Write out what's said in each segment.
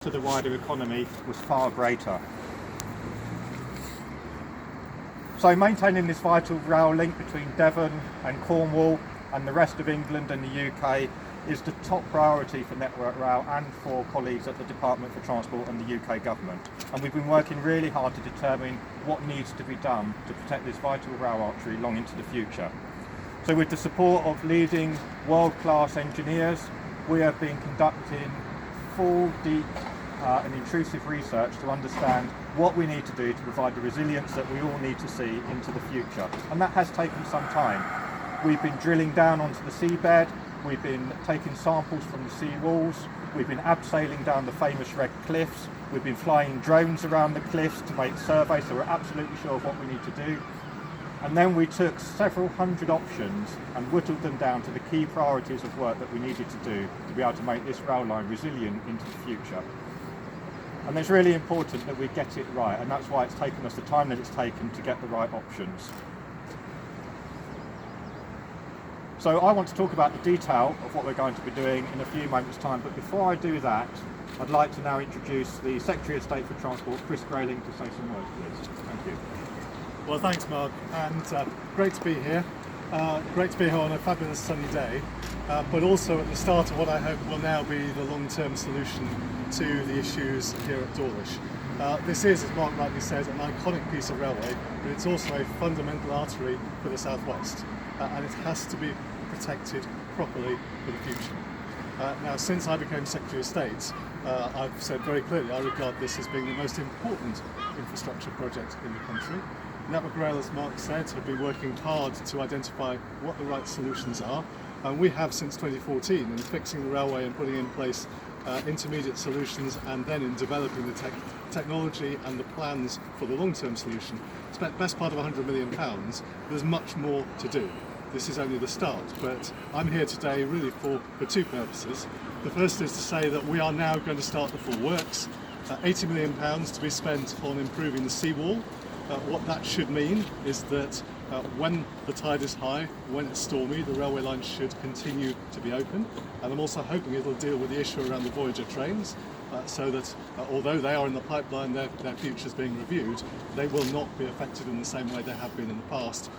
to the wider economy was far greater. So maintaining this vital rail link between Devon and Cornwall and the rest of England and the UK is the top priority for Network Rail and for colleagues at the Department for Transport and the UK Government. And we've been working really hard to determine what needs to be done to protect this vital rail artery long into the future. So with the support of leading world-class engineers, we have been conducting full, deep and intrusive research to understand what we need to do to provide the resilience that we all need to see into the future. And that has taken some time. We've been drilling down onto the seabed, we've been taking samples from the sea walls, we've been abseiling down the famous red cliffs, we've been flying drones around the cliffs to make surveys so we're absolutely sure of what we need to do. And then we took several hundred options and whittled them down to the key priorities of work that we needed to do to be able to make this rail line resilient into the future. And it's really important that we get it right, and that's why it's taken us the time that it's taken to get the right options. So I want to talk about the detail of what we're going to be doing in a few moments' time, but before I do that, I'd like to now introduce the Secretary of State for Transport, Chris Grayling, to say some words, please. Thank you. Well, thanks, Mark, and great to be here. Great to be here on a fabulous sunny day, but also at the start of what I hope will now be the long-term solution to the issues here at Dawlish. This is, as Mark rightly said, an iconic piece of railway, but it's also a fundamental artery for the southwest, and it has to be protected properly for the future. Now, since I became Secretary of State, I've said very clearly I regard this as being the most important infrastructure project in the country. Network Rail, as Mark said, have been working hard to identify what the right solutions are, and we have since 2014 in fixing the railway and putting in place intermediate solutions, and then in developing the technology and the plans for the long-term solution, spent the best part of £100 million. There's much more to do. This is only the start, but I'm here today really for two purposes. The first is to say that we are now going to start the full works, £80 million to be spent on improving the seawall. What that should mean is that when the tide is high, when it's stormy, the railway line should continue to be open. And I'm also hoping it'll deal with the issue around the Voyager trains, so that although they are in the pipeline, their future's being reviewed, they will not be affected in the same way they have been in the past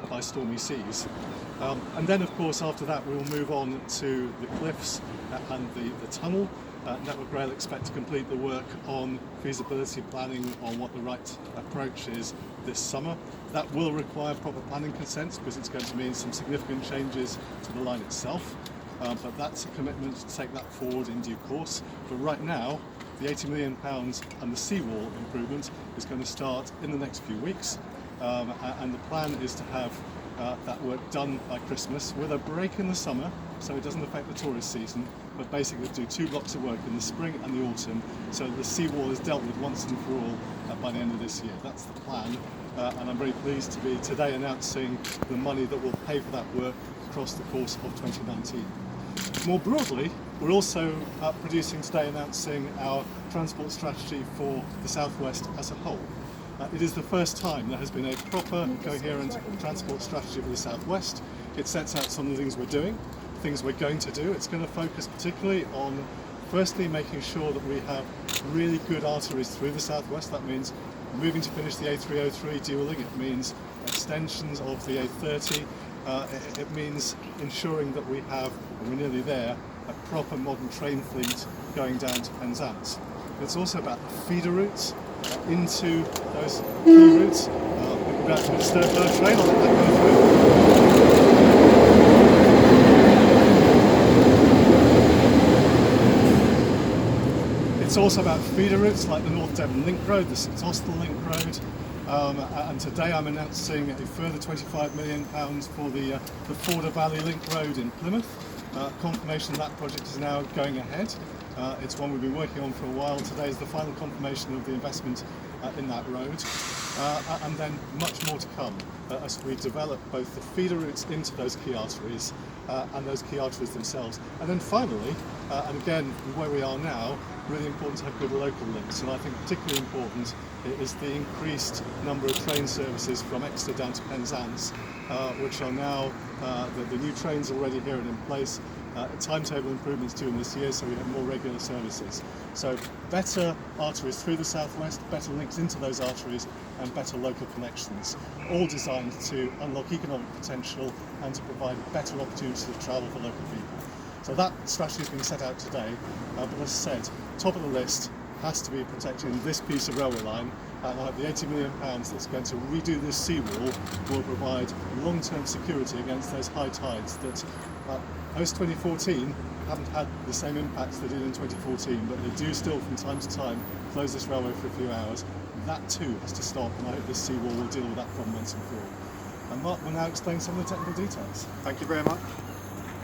by stormy seas. And then, of course, after that, we will move on to the cliffs and the tunnel. Network Rail expect to complete the work on feasibility planning on what the right approach is this summer. That will require proper planning consents because it's going to mean some significant changes to the line itself. But that's a commitment to take that forward in due course. But right now, the £80 million and the seawall improvement is going to start in the next few weeks. And the plan is to have that work done by Christmas with a break in the summer so it doesn't affect the tourist season, but basically do 2 blocks of work in the spring and the autumn so that the seawall is dealt with once and for all by the end of this year. That's the plan, and I'm very pleased to be today announcing the money that will pay for that work across the course of 2019. More broadly, we're also producing today announcing our transport strategy for the southwest as a whole. It is the first time there has been a proper, coherent transport strategy for the southwest. It sets out some of the things we're doing, things we're going to do. It's going to focus particularly on, firstly, making sure that we have really good arteries through the southwest. That means moving to finish the A303 dualling. It means extensions of the A30. It means ensuring that we have, and we're nearly there, a proper modern train fleet going down to Penzance. It's also about the feeder routes into those key routes. We're about to do the Stirred train, I'll let that go through. It's also about feeder routes like the North Devon Link Road, the St Austell Link Road, and today I'm announcing a further £25 million for the Forder Valley Link Road in Plymouth. Confirmation of that project is now going ahead. It's one we've been working on for a while. Today is the final confirmation of the investment in that road, and then much more to come as we develop both the feeder routes into those key arteries and those key arteries themselves. And then finally, and again where we are now, really important to have good local links, and I think particularly important is the increased number of train services from Exeter down to Penzance, which are now, the new trains already here and in place. timetable improvements during this year, so we have more regular services. So better arteries through the southwest, better links into those arteries, and better local connections, all designed to unlock economic potential and to provide better opportunities of travel for local people. So that strategy is being set out today, but as I said, top of the list has to be protecting this piece of railway line, and I hope the £80 million that's going to redo this seawall will provide long-term security against those high tides that post-2014 haven't had the same impacts they did in 2014, but they do still from time to time close this railway for a few hours. That too has to stop, and I hope this seawall will deal with that problem once and for all. And Mark will now explain some of the technical details. Thank you very much.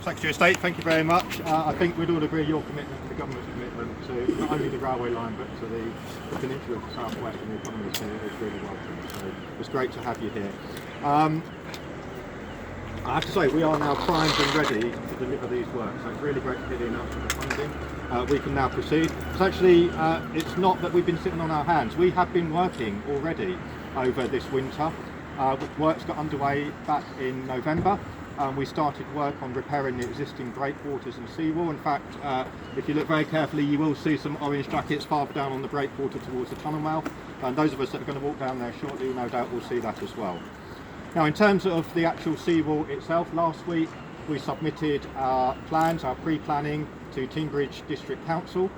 Secretary of State, thank you very much. I think we'd all agree your commitment to the government's commitment to not only the railway line but to the peninsula of the South West and the economies here is really welcome. So it's great to have you here. I have to say we are now primed and ready to deliver these works. So it's really great to hear the announcement of funding. We can now proceed. It's actually, it's not that we've been sitting on our hands. We have been working already over this winter. Works got underway back in November. We started work on repairing the existing breakwaters and seawall. In fact, if you look very carefully, you will see some orange jackets farther down on the breakwater towards the tunnel mouth. And those of us that are going to walk down there shortly, no doubt, will see that as well. Now, in terms of the actual seawall itself, last week we submitted our plans, our pre-planning, to Teignbridge District Council.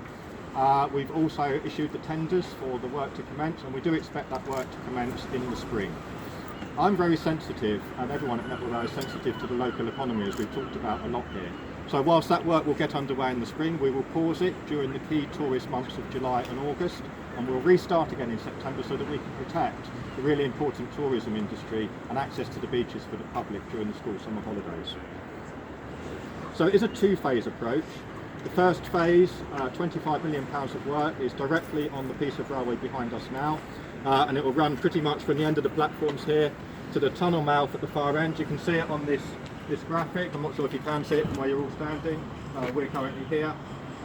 We've also issued the tenders for the work to commence, and we do expect that work to commence in the spring. I'm very sensitive, and everyone at Network Rail is sensitive to the local economy, as we've talked about a lot here. So whilst that work will get underway in the spring, we will pause it during the key tourist months of July and August, and we'll restart again in September so that we can protect the really important tourism industry and access to the beaches for the public during the school summer holidays. So it is a two-phase approach. The first phase, £25 million of work, is directly on the piece of railway behind us now. And it will run pretty much from the end of the platforms here to the tunnel mouth at the far end. You can see it on this graphic. I'm not sure if you can see it from where you're all standing. We're currently here,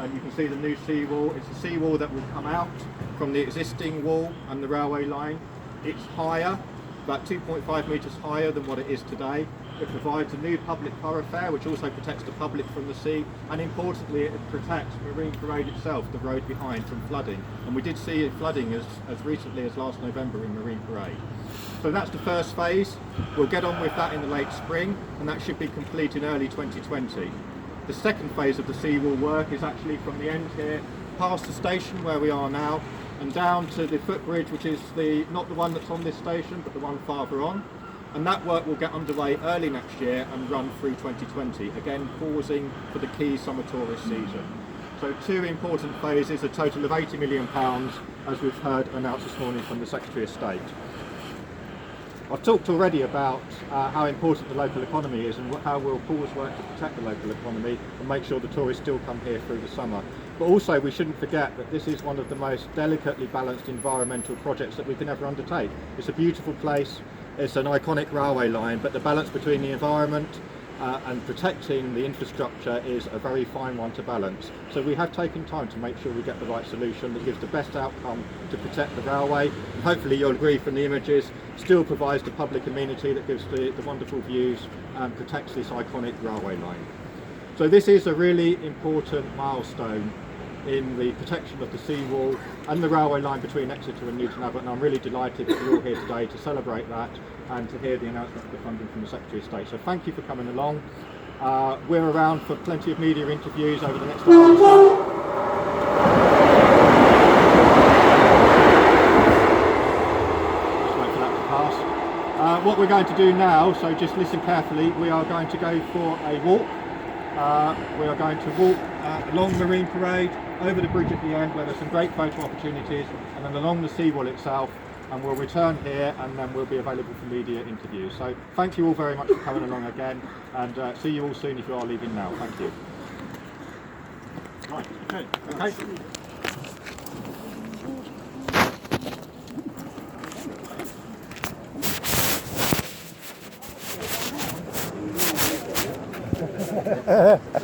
and you can see the new seawall. It's a seawall that will come out from the existing wall and the railway line. It's higher, about 2.5 metres higher than what it is today. It provides a new public thoroughfare which also protects the public from the sea, and importantly it protects Marine Parade itself, the road behind, from flooding. And we did see flooding as recently as last November in Marine Parade. So that's the first phase. We'll get on with that in the late spring, and that should be complete in early 2020. The second phase of the seawall work is actually from the end here, past the station where we are now, and down to the footbridge, which is not the one that's on this station, but the one farther on. And that work will get underway early next year and run through 2020, again pausing for the key summer tourist season. So two important phases, a total of £80 million, as we've heard announced this morning from the Secretary of State. I've talked already about how important the local economy is and how we'll pause work to protect the local economy and make sure the tourists still come here through the summer. But also we shouldn't forget that this is one of the most delicately balanced environmental projects that we can ever undertake. It's a beautiful place, it's an iconic railway line, but the balance between the environment and protecting the infrastructure is a very fine one to balance. So we have taken time to make sure we get the right solution that gives the best outcome to protect the railway, and hopefully you'll agree from the images, still provides the public amenity that gives the wonderful views and protects this iconic railway line. So this is a really important milestone in the protection of the seawall and the railway line between Exeter and Newton Abbot, and I'm really delighted that you're all here today to celebrate that and to hear the announcement of the funding from the Secretary of State. So thank you for coming along. We're around for plenty of media interviews over the next hour or so. Just wait for that to pass. What we're going to do now, so just listen carefully, we are going to go for a walk. We are going to walk along Marine Parade, over the bridge at the end where there's some great photo opportunities, and then along the seawall itself, and we'll return here and then we'll be available for media interviews. So thank you all very much for coming along again, and see you all soon if you are leaving now. Thank you. Right, okay.